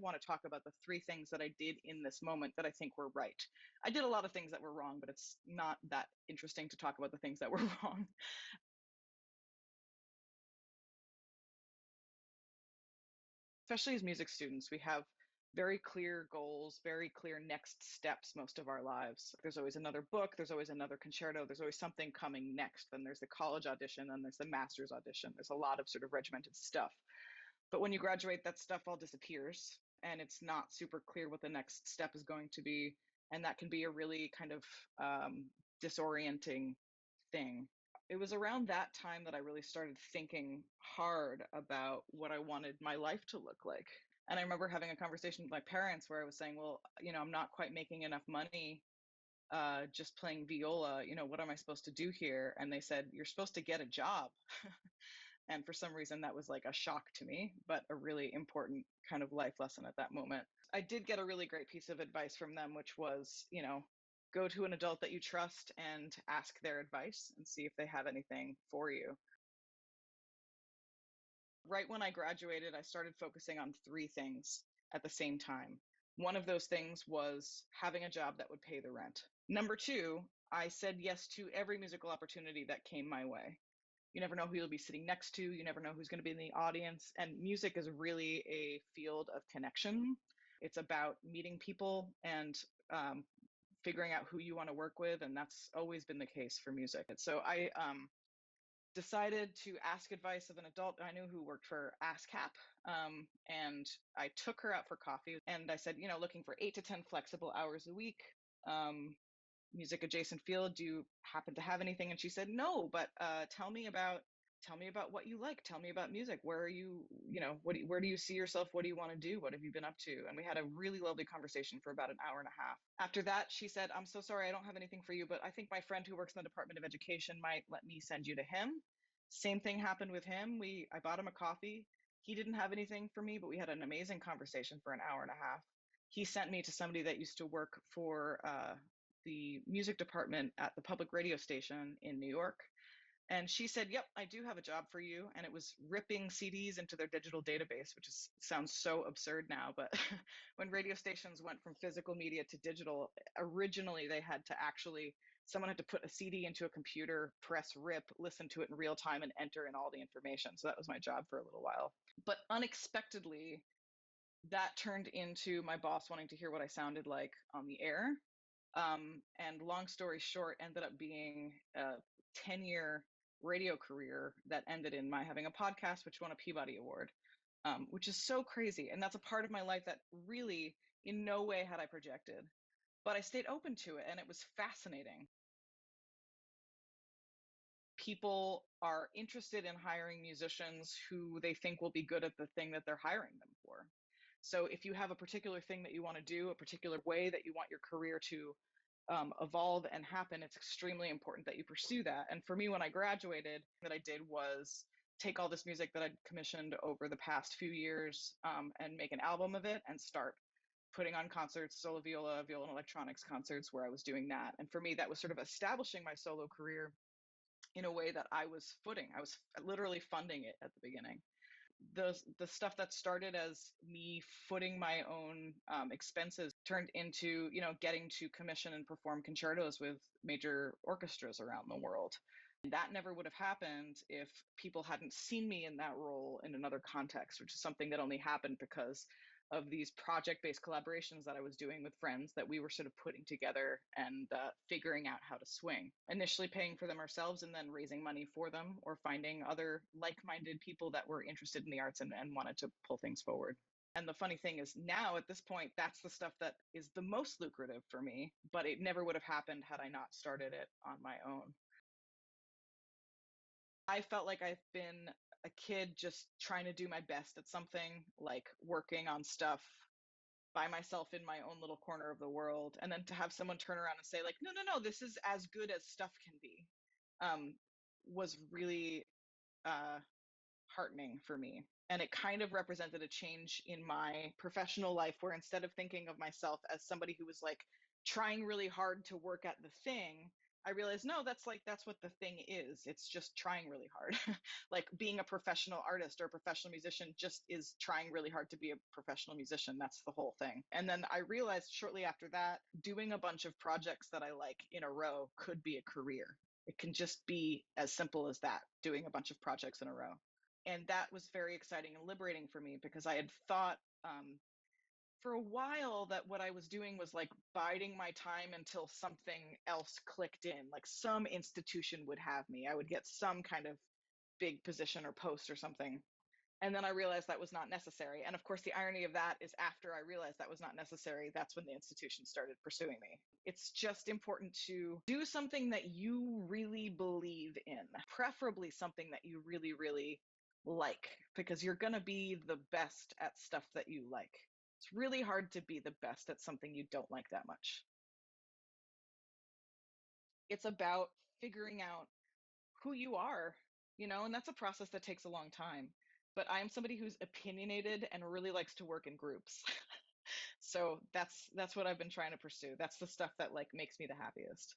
of want to talk about the three things that I did in this moment that I think were right. I did a lot of things that were wrong, but it's not that interesting to talk about the things that were wrong. Especially as music students, we have very clear goals, very clear next steps most of our lives. There's always another book, there's always another concerto, there's always something coming next. Then there's the college audition, then there's the master's audition. There's a lot of sort of regimented stuff. But when you graduate, that stuff all disappears and it's not super clear what the next step is going to be. And that can be a really kind of disorienting thing. It was around that time that I really started thinking hard about what I wanted my life to look like. And I remember having a conversation with my parents where I was saying, well, I'm not quite making enough money just playing viola. What am I supposed to do here? And they said, you're supposed to get a job. And for some reason, that was like a shock to me, but a really important kind of life lesson at that moment. I did get a really great piece of advice from them, which was, go to an adult that you trust and ask their advice and see if they have anything for you. Right when I graduated, I started focusing on three things at the same time. One of those things was having a job that would pay the rent. Number two, I said yes to every musical opportunity that came my way. You never know who you'll be sitting next to. You never know who's going to be in the audience. And music is really a field of connection. It's about meeting people and figuring out who you want to work with. And that's always been the case for music. And so I decided to ask advice of an adult I knew who worked for ASCAP. And I took her out for coffee and I said, looking for 8 to 10 flexible hours a week. Music adjacent field, do you happen to have anything? And she said, no, but tell me about what you like. Tell me about music. Where are you, where do you see yourself? What do you want to do? What have you been up to? And we had a really lovely conversation for about an hour and a half. After that, she said, I'm so sorry, I don't have anything for you, but I think my friend who works in the Department of Education might let me send you to him. Same thing happened with him. I bought him a coffee. He didn't have anything for me, but we had an amazing conversation for an hour and a half. He sent me to somebody that used to work for the music department at the public radio station in New York. And she said, yep, I do have a job for you. And it was ripping CDs into their digital database, which sounds so absurd now. But when radio stations went from physical media to digital, originally they had to someone had to put a CD into a computer, press rip, listen to it in real time and enter in all the information. So that was my job for a little while. But unexpectedly, that turned into my boss wanting to hear what I sounded like on the air. And long story short, ended up being a 10-year radio career that ended in my having a podcast, which won a Peabody Award, which is so crazy. And that's a part of my life that really in no way had I projected, but I stayed open to it and it was fascinating. People are interested in hiring musicians who they think will be good at the thing that they're hiring them for. So if you have a particular thing that you want to do, a particular way that you want your career to evolve and happen, it's extremely important that you pursue that. And for me, when I graduated, what I did was take all this music that I'd commissioned over the past few years and make an album of it and start putting on concerts, solo viola, viola and electronics concerts where I was doing that. And for me, that was sort of establishing my solo career in a way that I was footing. I was literally funding it at the beginning. The stuff that started as me footing my own expenses turned into, getting to commission and perform concertos with major orchestras around the world. And that never would have happened if people hadn't seen me in that role in another context, which is something that only happened because of these project-based collaborations that I was doing with friends that we were sort of putting together and figuring out how to swing. Initially paying for them ourselves and then raising money for them or finding other like-minded people that were interested in the arts and wanted to pull things forward. And the funny thing is now at this point, that's the stuff that is the most lucrative for me, but it never would have happened had I not started it on my own. I felt like I've been a kid just trying to do my best at something, like working on stuff by myself in my own little corner of the world. And then to have someone turn around and say, like, no, no, no, this is as good as stuff can be, was really heartening for me. And it kind of represented a change in my professional life where instead of thinking of myself as somebody who was like trying really hard to work at the thing, I realized, no, that's what the thing is. It's just trying really hard. Like being a professional artist or a professional musician just is trying really hard to be a professional musician. That's the whole thing. And then I realized shortly after that, doing a bunch of projects that I like in a row could be a career. It can just be as simple as that, doing a bunch of projects in a row. And that was very exciting and liberating for me because I had thought for a while that what I was doing was like biding my time until something else clicked in, like some institution would have me. I would get some kind of big position or post or something. And then I realized that was not necessary. And of course, the irony of that is after I realized that was not necessary, that's when the institution started pursuing me. It's just important to do something that you really believe in, preferably something that you really, really like, because you're going to be the best at stuff that you like. It's really hard to be the best at something you don't like that much. It's about figuring out who you are, and that's a process that takes a long time. But I am somebody who's opinionated and really likes to work in groups. So that's what I've been trying to pursue. That's the stuff that like makes me the happiest.